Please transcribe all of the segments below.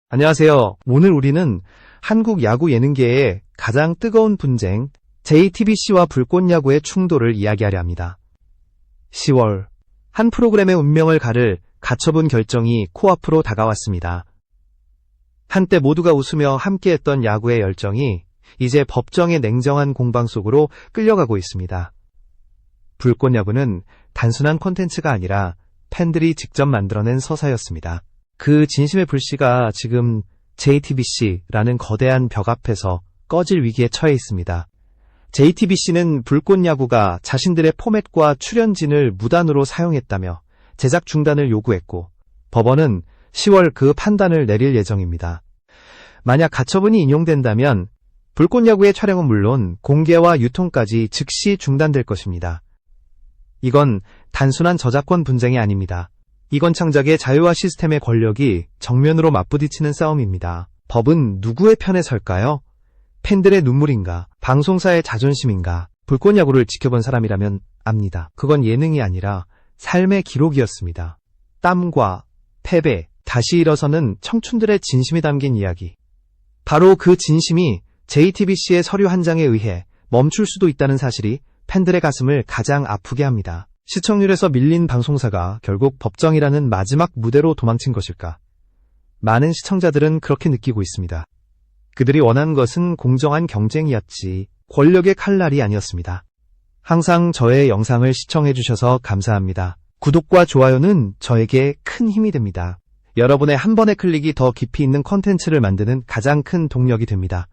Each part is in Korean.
안녕하세요. 오늘 우리는 한국 야구 예능계의 가장 뜨거운 분쟁, JTBC와 불꽃야구의 충돌을 이야기하려 합니다. 10월, 한 프로그램의 운명을 가를 가처분 결정이 코앞으로 다가왔습니다. 한때 모두가 웃으며 함께했던 야구의 열정이 이제 법정의 냉정한 공방 속으로 끌려가고 있습니다. 불꽃야구는 단순한 콘텐츠가 아니라 팬들이 직접 만들어낸 서사였습니다. 그 진심의 불씨가 지금 JTBC라는 거대한 벽 앞에서 꺼질 위기에 처해 있습니다. JTBC는 불꽃야구가 자신들의 포맷과 출연진을 무단으로 사용했다며 제작 중단을 요구했고, 법원은 10월 그 판단을 내릴 예정입니다. 만약 가처분이 인용된다면 불꽃야구의 촬영은 물론 공개와 유통까지 즉시 중단될 것입니다. 이건 단순한 저작권 분쟁이 아닙니다. 이건 창작의 자유와 시스템의 권력이 정면으로 맞부딪히는 싸움입니다. 법은 누구의 편에 설까요? 팬들의 눈물인가? 방송사의 자존심인가? 불꽃야구를 지켜본 사람이라면 압니다. 그건 예능이 아니라 삶의 기록이었습니다. 땀과 패배, 다시 일어서는 청춘들의 진심이 담긴 이야기. 바로 그 진심이 JTBC의 서류 한 장에 의해 멈출 수도 있다는 사실이 팬들의 가슴을 가장 아프게 합니다. 시청률에서 밀린 방송사가 결국 법정이라는 마지막 무대로 도망친 것일까? 많은 시청자들은 그렇게 느끼고 있습니다. 그들이 원한 것은 공정한 경쟁이었지 권력의 칼날이 아니었습니다. 항상 저의 영상을 시청해주셔서 감사합니다. 구독과 좋아요는 저에게 큰 힘이 됩니다. 여러분의 한 번의 클릭이 더 깊이 있는 콘텐츠를 만드는 가장 큰 동력이 됩니다.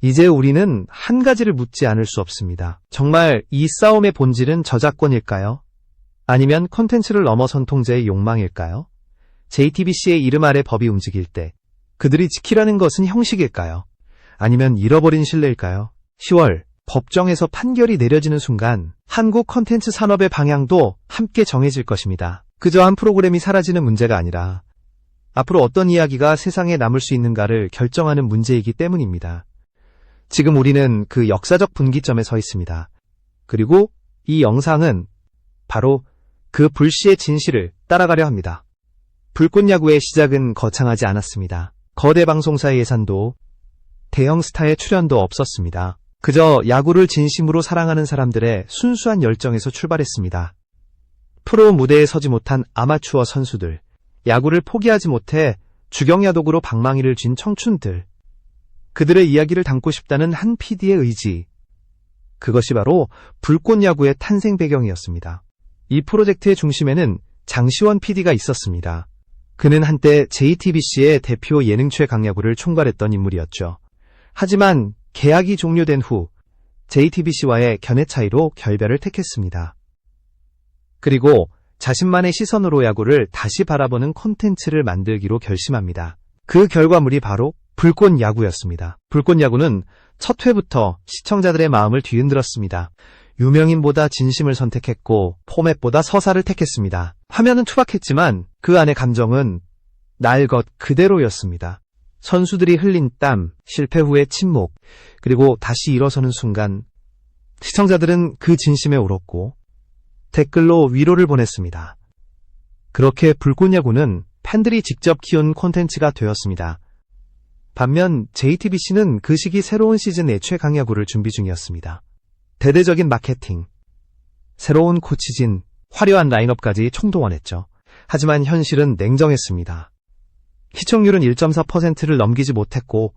이제 우리는 한 가지를 묻지 않을 수 없습니다. 정말 이 싸움의 본질은 저작권일까요? 아니면 콘텐츠를 넘어선 통제의 욕망일까요? JTBC의 이름 아래 법이 움직일 때 그들이 지키라는 것은 형식일까요? 아니면 잃어버린 신뢰일까요? 10월, 법정에서 판결이 내려지는 순간 한국 콘텐츠 산업의 방향도 함께 정해질 것입니다. 그저 한 프로그램이 사라지는 문제가 아니라 앞으로 어떤 이야기가 세상에 남을 수 있는가를 결정하는 문제이기 때문입니다. 지금 우리는 그 역사적 분기점에 서 있습니다. 그리고 이 영상은 바로 그 불씨의 진실을 따라가려 합니다. 불꽃야구의 시작은 거창하지 않았습니다. 거대 방송사의 예산도 대형 스타의 출연도 없었습니다. 그저 야구를 진심으로 사랑하는 사람들의 순수한 열정에서 출발했습니다. 프로 무대에 서지 못한 아마추어 선수들, 야구를 포기하지 못해 주경야독으로 방망이를 쥔 청춘들, 그들의 이야기를 담고 싶다는 한 PD의 의지. 그것이 바로 불꽃야구의 탄생 배경이었습니다. 이 프로젝트의 중심에는 장시원 PD가 있었습니다. 그는 한때 JTBC의 대표 예능 최강야구를 총괄했던 인물이었죠. 하지만 계약이 종료된 후 JTBC와의 견해 차이로 결별을 택했습니다. 그리고 자신만의 시선으로 야구를 다시 바라보는 콘텐츠를 만들기로 결심합니다. 그 결과물이 바로 불꽃야구였습니다. 불꽃야구는 첫 회부터 시청자들의 마음을 뒤흔들었습니다. 유명인보다 진심을 선택했고 포맷보다 서사를 택했습니다. 화면은 투박했지만 그 안의 감정은 날 것 그대로였습니다. 선수들이 흘린 땀, 실패 후의 침묵, 그리고 다시 일어서는 순간 시청자들은 그 진심에 울었고 댓글로 위로를 보냈습니다. 그렇게 불꽃야구는 팬들이 직접 키운 콘텐츠가 되었습니다. 반면 JTBC는 그 시기 새로운 시즌의 최강야구를 준비 중이었습니다. 대대적인 마케팅, 새로운 코치진, 화려한 라인업까지 총동원했죠. 하지만 현실은 냉정했습니다. 시청률은 1.4%를 넘기지 못했고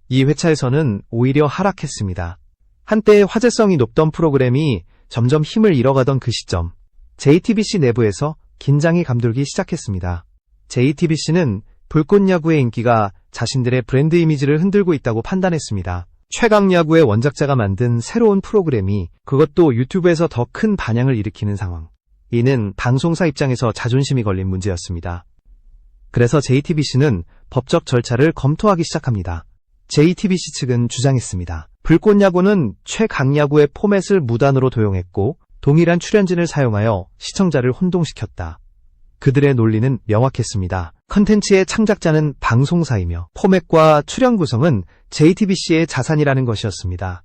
이 회차에서는 오히려 하락했습니다. 한때 화제성이 높던 프로그램이 점점 힘을 잃어가던 그 시점, JTBC 내부에서 긴장이 감돌기 시작했습니다. JTBC는 불꽃야구의 인기가 자신들의 브랜드 이미지를 흔들고 있다고 판단했습니다. 최강야구의 원작자가 만든 새로운 프로그램이 그것도 유튜브에서 더 큰 반향을 일으키는 상황. 이는 방송사 입장에서 자존심이 걸린 문제였습니다. 그래서 JTBC는 법적 절차를 검토하기 시작합니다. JTBC 측은 주장했습니다. 불꽃야구는 최강야구의 포맷을 무단으로 도용했고 동일한 출연진을 사용하여 시청자를 혼동시켰다. 그들의 논리는 명확했습니다. 컨텐츠의 창작자는 방송사이며 포맷과 출연 구성은 JTBC의 자산이라는 것이었습니다.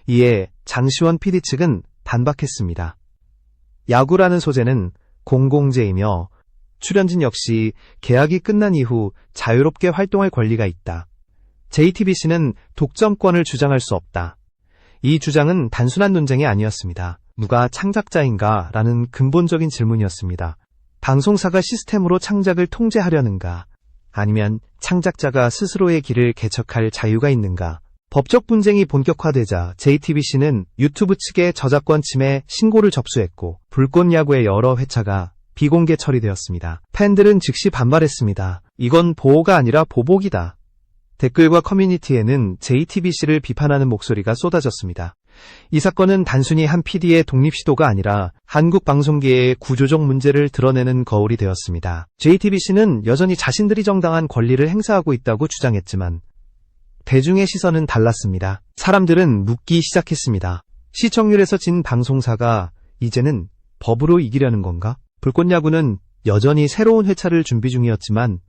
이에 장시원 PD 측은 반박했습니다. 야구라는 소재는 공공재이며 출연진 역시 계약이 끝난 이후 자유롭게 활동할 권리가 있다. JTBC는 독점권을 주장할 수 없다. 이 주장은 단순한 논쟁이 아니었습니다. 누가 창작자인가? 라는 근본적인 질문이었습니다. 방송사가 시스템으로 창작을 통제하려는가? 아니면 창작자가 스스로의 길을 개척할 자유가 있는가? 법적 분쟁이 본격화되자 JTBC는 유튜브 측에 저작권 침해 신고를 접수했고 불꽃야구의 여러 회차가 비공개 처리되었습니다. 팬들은 즉시 반발했습니다. 이건 보호가 아니라 보복이다. 댓글과 커뮤니티에는 JTBC를 비판하는 목소리가 쏟아졌습니다. 이 사건은 단순히 한 PD의 독립 시도가 아니라 한국 방송계의 구조적 문제를 드러내는 거울이 되었습니다. JTBC는 여전히 자신들이 정당한 권리를 행사하고 있다고 주장했지만 대중의 시선은 달랐습니다. 사람들은 묻기 시작했습니다. 시청률에서 진 방송사가 이제는 법으로 이기려는 건가? 불꽃야구는 여전히 새로운 회차를 준비 중이었지만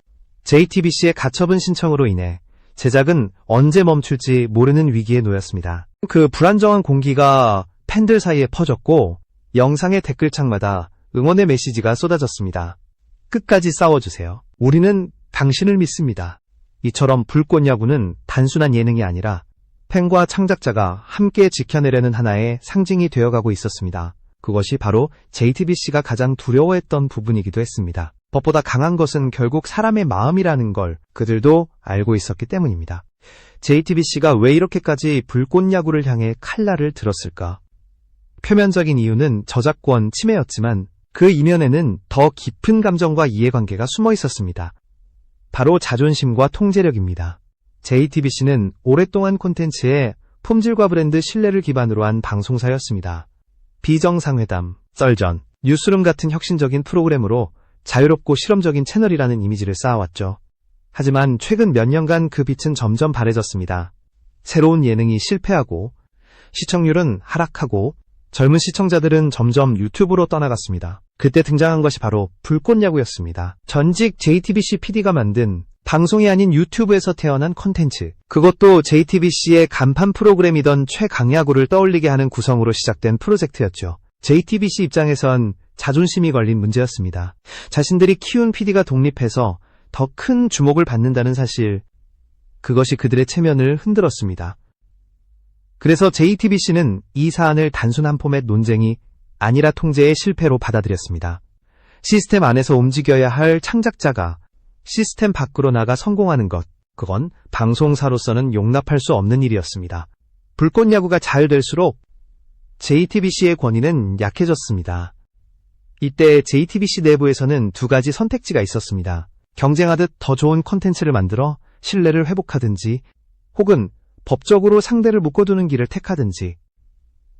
JTBC의 가처분 신청으로 인해 제작은 언제 멈출지 모르는 위기에 놓였습니다. 그 불안정한 공기가 팬들 사이에 퍼졌고 영상의 댓글창마다 응원의 메시지가 쏟아졌습니다. 끝까지 싸워주세요. 우리는 당신을 믿습니다. 이처럼 불꽃야구는 단순한 예능이 아니라 팬과 창작자가 함께 지켜내려는 하나의 상징이 되어가고 있었습니다. 그것이 바로 JTBC가 가장 두려워했던 부분이기도 했습니다. 법보다 강한 것은 결국 사람의 마음이라는 걸 그들도 알고 있었기 때문입니다. JTBC가 왜 이렇게까지 불꽃야구를 향해 칼날을 들었을까? 표면적인 이유는 저작권 침해였지만 그 이면에는 더 깊은 감정과 이해관계가 숨어 있었습니다. 바로 자존심과 통제력입니다. JTBC는 오랫동안 콘텐츠에 품질과 브랜드 신뢰를 기반으로 한 방송사였습니다. 비정상회담, 썰전, 뉴스룸 같은 혁신적인 프로그램으로 자유롭고 실험적인 채널이라는 이미지를 쌓아왔죠. 하지만 최근 몇 년간 그 빛은 점점 바래졌습니다. 새로운 예능이 실패하고 시청률은 하락하고 젊은 시청자들은 점점 유튜브로 떠나갔습니다. 그때 등장한 것이 바로 불꽃야구였습니다. 전직 JTBC PD가 만든 방송이 아닌 유튜브에서 태어난 콘텐츠. 그것도 JTBC의 간판 프로그램이던 최강야구를 떠올리게 하는 구성으로 시작된 프로젝트였죠. JTBC 입장에선 자존심이 걸린 문제였습니다. 자신들이 키운 PD가 독립해서 더 큰 주목을 받는다는 사실, 그것이 그들의 체면을 흔들었습니다. 그래서 JTBC는 이 사안을 단순한 포맷 논쟁이 아니라 통제의 실패로 받아들였습니다. 시스템 안에서 움직여야 할 창작자가 시스템 밖으로 나가 성공하는 것, 그건 방송사로서는 용납할 수 없는 일이었습니다. 불꽃야구가 잘 될수록 JTBC의 권위는 약해졌습니다. 이때 JTBC 내부에서는 두 가지 선택지가 있었습니다. 경쟁하듯 더 좋은 콘텐츠를 만들어 신뢰를 회복하든지 혹은 법적으로 상대를 묶어두는 길을 택하든지.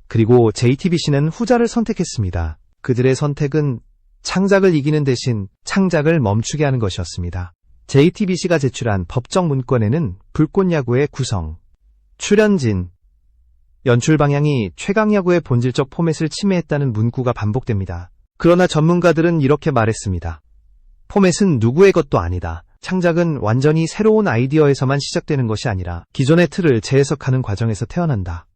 그리고 JTBC는 후자를 선택했습니다. 그들의 선택은 창작을 이기는 대신 창작을 멈추게 하는 것이었습니다. JTBC가 제출한 법적 문건에는 불꽃야구의 구성, 출연진, 연출 방향이 최강야구의 본질적 포맷을 침해했다는 문구가 반복됩니다. 그러나 전문가들은 이렇게 말했습니다. 포맷은 누구의 것도 아니다. 창작은 완전히 새로운 아이디어에서만 시작되는 것이 아니라 기존의 틀을 재해석하는 과정에서 태어난다.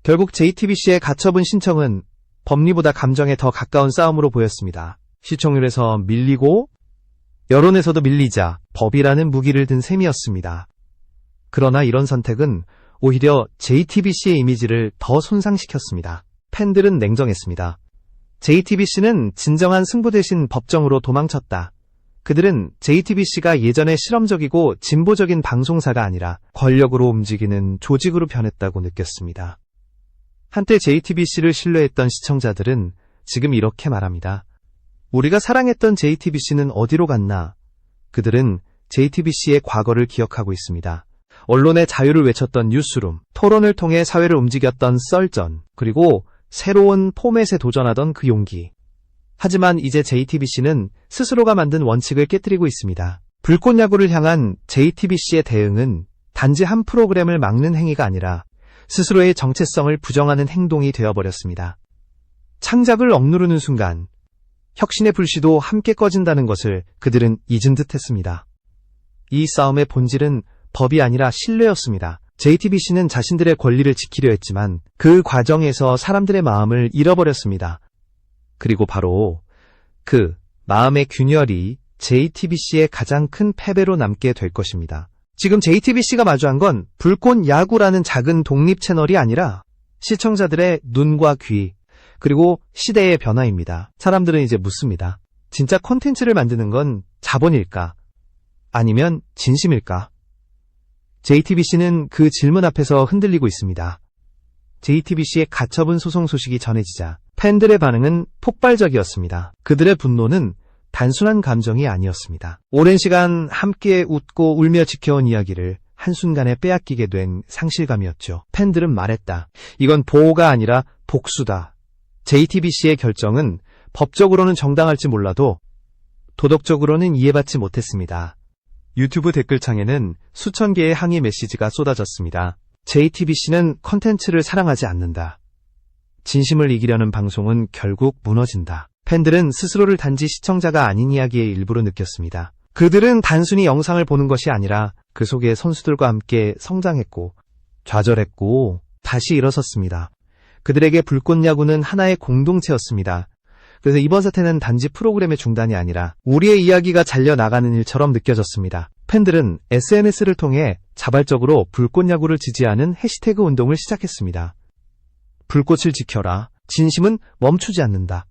결국 JTBC의 가처분 신청은 법리보다 감정에 더 가까운 싸움으로 보였습니다. 시청률에서 밀리고 여론에서도 밀리자 법이라는 무기를 든 셈이었습니다. 그러나 이런 선택은 오히려 JTBC의 이미지를 더 손상시켰습니다. 팬들은 냉정했습니다. JTBC는 진정한 승부 대신 법정으로 도망쳤다. 그들은 JTBC가 예전에 실험적이고 진보적인 방송사가 아니라 권력으로 움직이는 조직으로 변했다고 느꼈습니다. 한때 JTBC를 신뢰했던 시청자들은 지금 이렇게 말합니다. 우리가 사랑했던 JTBC는 어디로 갔나? 그들은 JTBC의 과거를 기억하고 있습니다. 언론의 자유를 외쳤던 뉴스룸, 토론을 통해 사회를 움직였던 썰전, 그리고 새로운 포맷에 도전하던 그 용기. 하지만 이제 JTBC는 스스로가 만든 원칙을 깨뜨리고 있습니다. 불꽃야구를 향한 JTBC의 대응은 단지 한 프로그램을 막는 행위가 아니라 스스로의 정체성을 부정하는 행동이 되어버렸습니다. 창작을 억누르는 순간 혁신의 불씨도 함께 꺼진다는 것을 그들은 잊은 듯했습니다. 이 싸움의 본질은 법이 아니라 신뢰였습니다. JTBC는 자신들의 권리를 지키려 했지만 그 과정에서 사람들의 마음을 잃어버렸습니다. 그리고 바로 그 마음의 균열이 JTBC의 가장 큰 패배로 남게 될 것입니다. 지금 JTBC가 마주한 건 불꽃 야구라는 작은 독립 채널이 아니라 시청자들의 눈과 귀, 그리고 시대의 변화입니다. 사람들은 이제 묻습니다. 진짜 콘텐츠를 만드는 건 자본일까? 아니면 진심일까? JTBC는 그 질문 앞에서 흔들리고 있습니다. JTBC의 가처분 소송 소식이 전해지자 팬들의 반응은 폭발적이었습니다. 그들의 분노는 단순한 감정이 아니었습니다. 오랜 시간 함께 웃고 울며 지켜온 이야기를 한순간에 빼앗기게 된 상실감이었죠. 팬들은 말했다. 이건 보호가 아니라 복수다. JTBC의 결정은 법적으로는 정당할지 몰라도 도덕적으로는 이해받지 못했습니다. 유튜브 댓글창에는 수천 개의 항의 메시지가 쏟아졌습니다. JTBC는 컨텐츠를 사랑하지 않는다. 진심을 이기려는 방송은 결국 무너진다. 팬들은 스스로를 단지 시청자가 아닌 이야기의 일부로 느꼈습니다. 그들은 단순히 영상을 보는 것이 아니라 그 속에 선수들과 함께 성장했고 좌절했고 다시 일어섰습니다. 그들에게 불꽃야구는 하나의 공동체였습니다. 그래서 이번 사태는 단지 프로그램의 중단이 아니라 우리의 이야기가 잘려나가는 일처럼 느껴졌습니다. 팬들은 SNS를 통해 자발적으로 불꽃야구를 지지하는 해시태그 운동을 시작했습니다. 불꽃을 지켜라. 진심은 멈추지 않는다.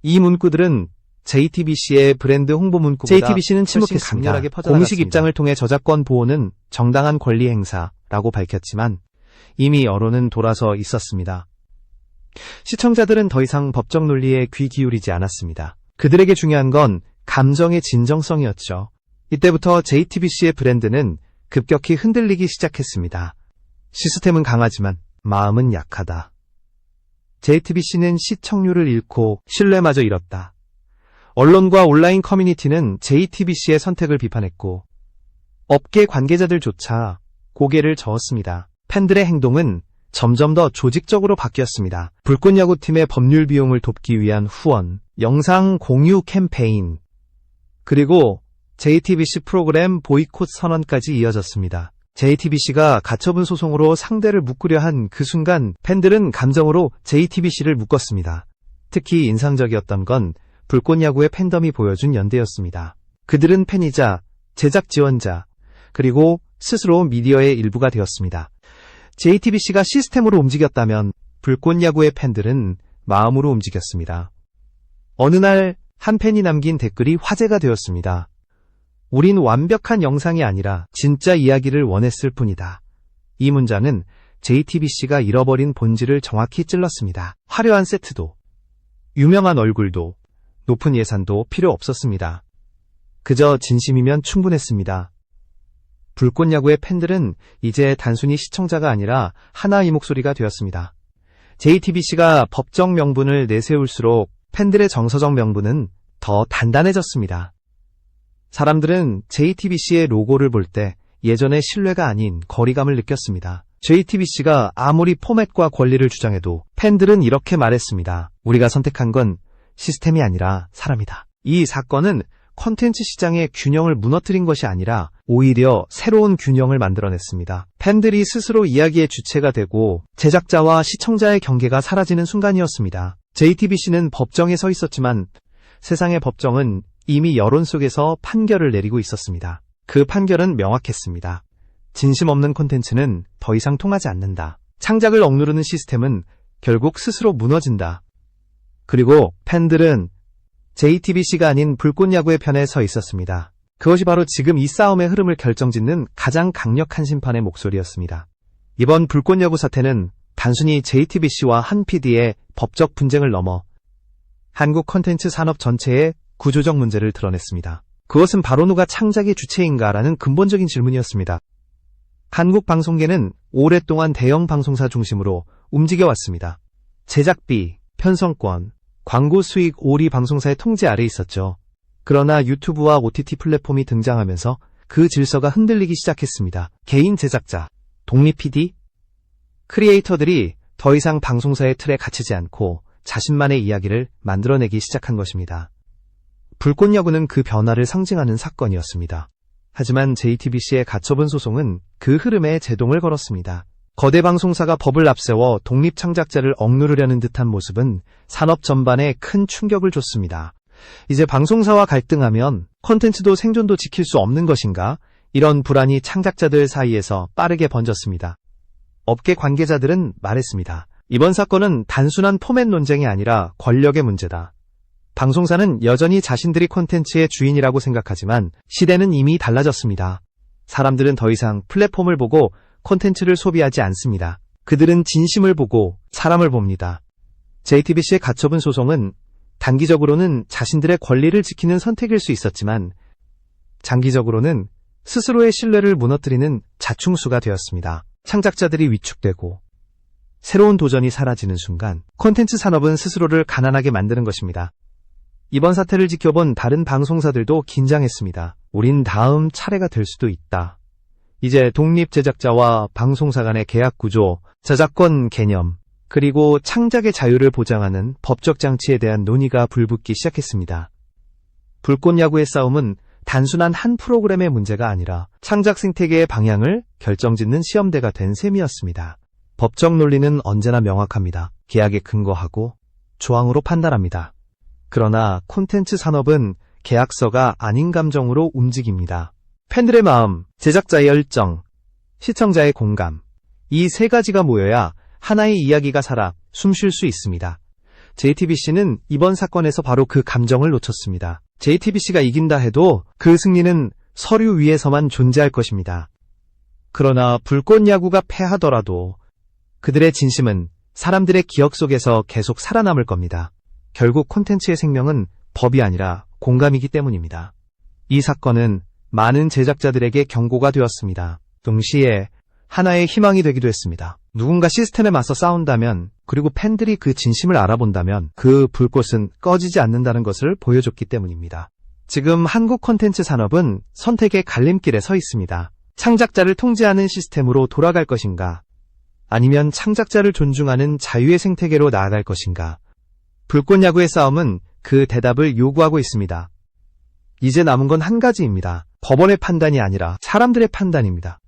이 문구들은 JTBC의 브랜드 홍보 문구보다 JTBC는 침묵했습니다. 공식 입장을 통해 저작권 보호는 정당한 권리 행사라고 밝혔지만 이미 여론은 돌아서 있었습니다. 시청자들은 더 이상 법적 논리에 귀 기울이지 않았습니다. 그들에게 중요한 건 감정의 진정성이었죠. 이때부터 JTBC의 브랜드는 급격히 흔들리기 시작했습니다. 시스템은 강하지만 마음은 약하다. JTBC는 시청률을 잃고 신뢰마저 잃었다. 언론과 온라인 커뮤니티는 JTBC의 선택을 비판했고 업계 관계자들조차 고개를 저었습니다. 팬들의 행동은 점점 더 조직적으로 바뀌었습니다. 불꽃야구팀의 법률 비용을 돕기 위한 후원, 영상 공유 캠페인, 그리고 JTBC 프로그램 보이콧 선언까지 이어졌습니다. JTBC가 가처분 소송으로 상대를 묶으려 한 그 순간 팬들은 감정으로 JTBC를 묶었습니다. 특히 인상적이었던 건 불꽃야구의 팬덤이 보여준 연대였습니다. 그들은 팬이자 제작 지원자, 그리고 스스로 미디어의 일부가 되었습니다. JTBC가 시스템으로 움직였다면 불꽃야구의 팬들은 마음으로 움직였습니다. 어느 날 한 팬이 남긴 댓글이 화제가 되었습니다. 우린 완벽한 영상이 아니라 진짜 이야기를 원했을 뿐이다. 이 문장은 JTBC가 잃어버린 본질을 정확히 찔렀습니다. 화려한 세트도, 유명한 얼굴도, 높은 예산도 필요 없었습니다. 그저 진심이면 충분했습니다. 불꽃야구의 팬들은 이제 단순히 시청자가 아니라 하나의 목소리가 되었습니다. JTBC가 법적 명분을 내세울수록 팬들의 정서적 명분은 더 단단해졌습니다. 사람들은 JTBC의 로고를 볼 때 예전의 신뢰가 아닌 거리감을 느꼈습니다. JTBC가 아무리 포맷과 권리를 주장해도 팬들은 이렇게 말했습니다. 우리가 선택한 건 시스템이 아니라 사람이다. 이 사건은 콘텐츠 시장의 균형을 무너뜨린 것이 아니라 오히려 새로운 균형을 만들어냈습니다. 팬들이 스스로 이야기의 주체가 되고 제작자와 시청자의 경계가 사라지는 순간이었습니다. JTBC는 법정에 서 있었지만 세상의 법정은 이미 여론 속에서 판결을 내리고 있었습니다. 그 판결은 명확했습니다. 진심 없는 콘텐츠는 더 이상 통하지 않는다. 창작을 억누르는 시스템은 결국 스스로 무너진다. 그리고 팬들은 JTBC가 아닌 불꽃야구의 편에 서 있었습니다. 그것이 바로 지금 이 싸움의 흐름을 결정짓는 가장 강력한 심판의 목소리였습니다. 이번 불꽃야구 사태는 단순히 JTBC와 한 PD의 법적 분쟁을 넘어 한국 콘텐츠 산업 전체의 구조적 문제를 드러냈습니다. 그것은 바로 누가 창작의 주체인가라는 근본적인 질문이었습니다. 한국 방송계는 오랫동안 대형 방송사 중심으로 움직여왔습니다. 제작비, 편성권, 광고 수익 오리 방송사의 통제 아래 있었죠. 그러나 유튜브와 OTT 플랫폼이 등장하면서 그 질서가 흔들리기 시작했습니다. 개인 제작자, 독립 PD, 크리에이터들이 더 이상 방송사의 틀에 갇히지 않고 자신만의 이야기를 만들어내기 시작한 것입니다. 불꽃야구는 그 변화를 상징하는 사건이었습니다. 하지만 JTBC의 가처분 소송은 그 흐름에 제동을 걸었습니다. 거대 방송사가 법을 앞세워 독립 창작자를 억누르려는 듯한 모습은 산업 전반에 큰 충격을 줬습니다. 이제 방송사와 갈등하면 콘텐츠도 생존도 지킬 수 없는 것인가? 이런 불안이 창작자들 사이에서 빠르게 번졌습니다. 업계 관계자들은 말했습니다. 이번 사건은 단순한 포맷 논쟁이 아니라 권력의 문제다. 방송사는 여전히 자신들이 콘텐츠의 주인이라고 생각하지만 시대는 이미 달라졌습니다. 사람들은 더 이상 플랫폼을 보고 콘텐츠를 소비하지 않습니다. 그들은 진심을 보고 사람을 봅니다. JTBC의 가처분 소송은 단기적으로는 자신들의 권리를 지키는 선택일 수 있었지만 장기적으로는 스스로의 신뢰를 무너뜨리는 자충수가 되었습니다. 창작자들이 위축되고 새로운 도전이 사라지는 순간 콘텐츠 산업은 스스로를 가난하게 만드는 것입니다. 이번 사태를 지켜본 다른 방송사들도 긴장했습니다. 우린 다음 차례가 될 수도 있다. 이제 독립 제작자와 방송사 간의 계약 구조, 저작권 개념, 그리고 창작의 자유를 보장하는 법적 장치에 대한 논의가 불붙기 시작했습니다. 불꽃야구의 싸움은 단순한 한 프로그램의 문제가 아니라 창작 생태계의 방향을 결정짓는 시험대가 된 셈이었습니다. 법적 논리는 언제나 명확합니다. 계약에 근거하고 조항으로 판단합니다. 그러나 콘텐츠 산업은 계약서가 아닌 감정으로 움직입니다. 팬들의 마음, 제작자의 열정, 시청자의 공감, 이 세 가지가 모여야 하나의 이야기가 살아 숨 쉴 수 있습니다. JTBC는 이번 사건에서 바로 그 감정을 놓쳤습니다. JTBC가 이긴다 해도 그 승리는 서류 위에서만 존재할 것입니다. 그러나 불꽃야구가 패하더라도 그들의 진심은 사람들의 기억 속에서 계속 살아남을 겁니다. 결국 콘텐츠의 생명은 법이 아니라 공감이기 때문입니다. 이 사건은 많은 제작자들에게 경고가 되었습니다. 동시에 하나의 희망이 되기도 했습니다. 누군가 시스템에 맞서 싸운다면, 그리고 팬들이 그 진심을 알아본다면 그 불꽃은 꺼지지 않는다는 것을 보여줬기 때문입니다. 지금 한국 콘텐츠 산업은 선택의 갈림길에 서 있습니다. 창작자를 통제하는 시스템으로 돌아갈 것인가? 아니면 창작자를 존중하는 자유의 생태계로 나아갈 것인가? 불꽃야구의 싸움은 그 대답을 요구하고 있습니다. 이제 남은 건 한 가지입니다. 법원의 판단이 아니라 사람들의 판단입니다.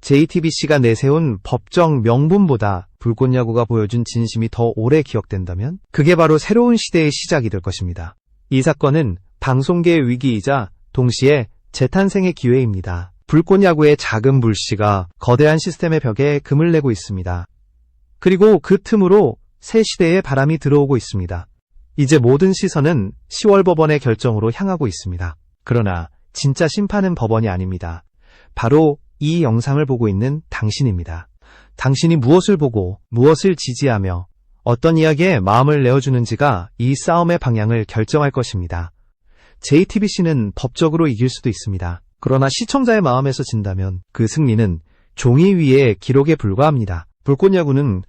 JTBC가 내세운 법정 명분보다 불꽃야구가 보여준 진심이 더 오래 기억된다면 그게 바로 새로운 시대의 시작이 될 것입니다. 이 사건은 방송계의 위기이자 동시에 재탄생의 기회입니다. 불꽃야구의 작은 불씨가 거대한 시스템의 벽에 금을 내고 있습니다. 그리고 그 틈으로 새 시대의 바람이 들어오고 있습니다. 이제 모든 시선은 10월 법원의 결정으로 향하고 있습니다. 그러나 진짜 심판은 법원이 아닙니다. 바로 이 영상을 보고 있는 당신입니다. 당신이 무엇을 보고 무엇을 지지하며 어떤 이야기에 마음을 내어주는지가 이 싸움의 방향을 결정할 것입니다. JTBC는 법적으로 이길 수도 있습니다. 그러나 시청자의 마음에서 진다면 그 승리는 종이 위의 기록에 불과합니다. 불꽃야구는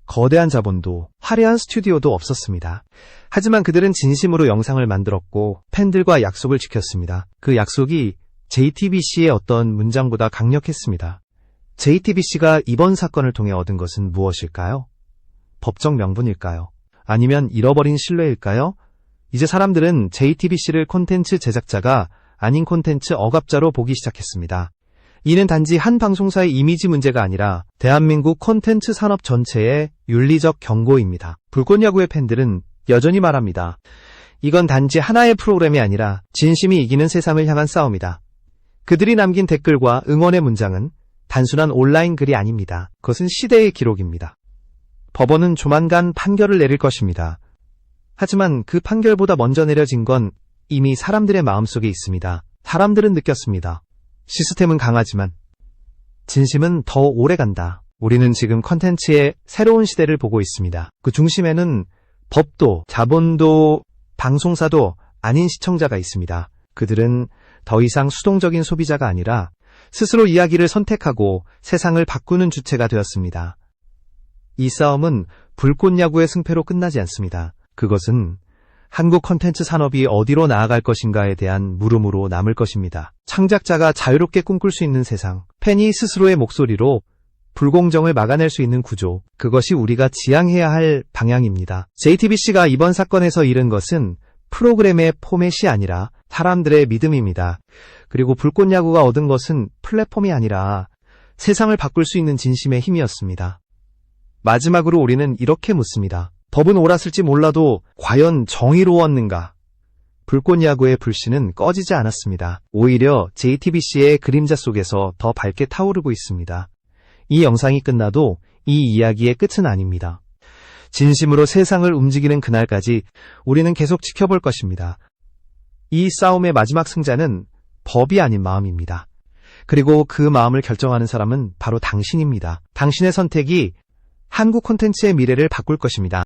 거대한 자본도 화려한 스튜디오도 없었습니다. 하지만 그들은 진심으로 영상을 만들었고 팬들과 약속을 지켰습니다. 그 약속이 JTBC의 어떤 문장보다 강력했습니다. JTBC가 이번 사건을 통해 얻은 것은 무엇일까요? 법적 명분일까요? 아니면 잃어버린 신뢰일까요? 이제 사람들은 JTBC를 콘텐츠 제작자가 아닌 콘텐츠 억압자로 보기 시작했습니다. 이는 단지 한 방송사의 이미지 문제가 아니라 대한민국 콘텐츠 산업 전체의 윤리적 경고입니다. 불꽃야구의 팬들은 여전히 말합니다. 이건 단지 하나의 프로그램이 아니라 진심이 이기는 세상을 향한 싸움이다. 그들이 남긴 댓글과 응원의 문장은 단순한 온라인 글이 아닙니다. 그것은 시대의 기록입니다. 법원은 조만간 판결을 내릴 것입니다. 하지만 그 판결보다 먼저 내려진 건 이미 사람들의 마음속에 있습니다. 사람들은 느꼈습니다. 시스템은 강하지만 진심은 더 오래 간다. 우리는 지금 컨텐츠의 새로운 시대를 보고 있습니다. 그 중심에는 법도, 자본도, 방송사도 아닌 시청자가 있습니다. 그들은 더 이상 수동적인 소비자가 아니라 스스로 이야기를 선택하고 세상을 바꾸는 주체가 되었습니다. 이 싸움은 불꽃야구의 승패로 끝나지 않습니다. 그것은 한국 콘텐츠 산업이 어디로 나아갈 것인가에 대한 물음으로 남을 것입니다. 창작자가 자유롭게 꿈꿀 수 있는 세상, 팬이 스스로의 목소리로 불공정을 막아낼 수 있는 구조, 그것이 우리가 지향해야 할 방향입니다. JTBC가 이번 사건에서 잃은 것은 프로그램의 포맷이 아니라 사람들의 믿음입니다. 그리고 불꽃야구가 얻은 것은 플랫폼이 아니라 세상을 바꿀 수 있는 진심의 힘이었습니다. 마지막으로 우리는 이렇게 묻습니다. 법은 옳았을지 몰라도 과연 정의로웠는가? 불꽃야구의 불씨는 꺼지지 않았습니다. 오히려 JTBC의 그림자 속에서 더 밝게 타오르고 있습니다. 이 영상이 끝나도 이 이야기의 끝은 아닙니다. 진심으로 세상을 움직이는 그날까지 우리는 계속 지켜볼 것입니다. 이 싸움의 마지막 승자는 법이 아닌 마음입니다. 그리고 그 마음을 결정하는 사람은 바로 당신입니다. 당신의 선택이 한국 콘텐츠의 미래를 바꿀 것입니다.